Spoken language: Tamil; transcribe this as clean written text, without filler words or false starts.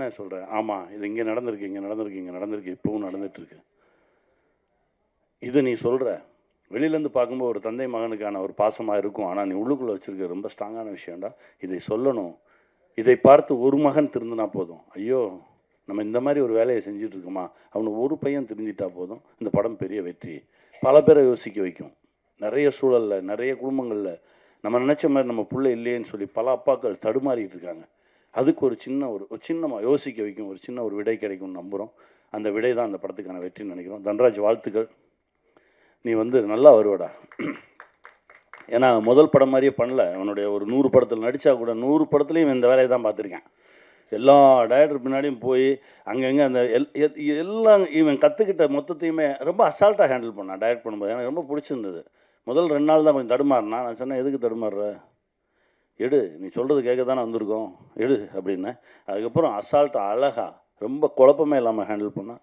நான் சொல்கிறேன், ஆமாம் இது இங்கே நடந்திருக்கு, இங்கே நடந்திருக்கு, இங்கே நடந்திருக்கு, இப்பவும் நடந்துகிட்ருக்கு. இது நீ சொல்கிற வெளியிலேருந்து பார்க்கும்போது ஒரு தந்தை மகனுக்கான ஒரு பாசமாக இருக்கும். ஆனால் நீ உள்ளுக்குள்ளே வச்சுருக்க ரொம்ப ஸ்ட்ராங்கான விஷயம்டா. இதை சொல்லணும். இதை பார்த்து ஒரு மகன் திருந்தினா போதும். ஐயோ, நம்ம இந்த மாதிரி ஒரு வேலையை செஞ்சிட்ருக்கோமா, அவனுக்கு ஒரு பையன் திருந்திட்டா போதும், இந்த படம் பெரிய வெற்றி. பல பேரை யோசிக்க வைக்கும். நிறைய சூழலில், நிறைய குடும்பங்களில் நம்ம நினச்ச மாதிரி நம்ம பிள்ளை இல்லையேன்னு சொல்லி பல அப்பாக்கள் தடுமாறிட்டு இருக்காங்க. அதுக்கு ஒரு சின்னமாக யோசிக்க வைக்கும், ஒரு சின்ன ஒரு விடை கிடைக்கும்னு நம்புகிறோம். அந்த விடை தான் அந்த படத்துக்கான வெற்றின்னு நினைக்கிறோம். தன்ராஜ், வாழ்த்துக்கள். நீ நல்லா வருவடா. ஏன்னா முதல் படம் மாதிரியே பண்ணல. அவனுடைய ஒரு 100 படத்தில் நடித்தா கூட 100 படத்துலையும் இந்த வேலையை தான் பார்த்துருக்கேன். எல்லா டைரக்டர் பின்னாடியும் போய் அங்கங்கே அந்த எல்லாம் இவன் கற்றுக்கிட்ட மொத்தத்தையுமே ரொம்ப அசால்ட்டாக ஹேண்டில் பண்ணான் டைரக்ட் பண்ணும்போது. எனக்கு ரொம்ப பிடிச்சிருந்தது. முதல் 2 நாள் தான் கொஞ்சம் தடுமாறினா. நான் சொன்னேன், எதுக்கு தடுமாறுற, எடு, நீ சொல்கிறது கேட்க தானே வந்திருக்கோம், எடு அப்படின்னு. அதுக்கப்புறம் அசால்ட்டாக அழகாக ரொம்ப குழப்பமே இல்லாமல் ஹேண்டில் பண்ணான்.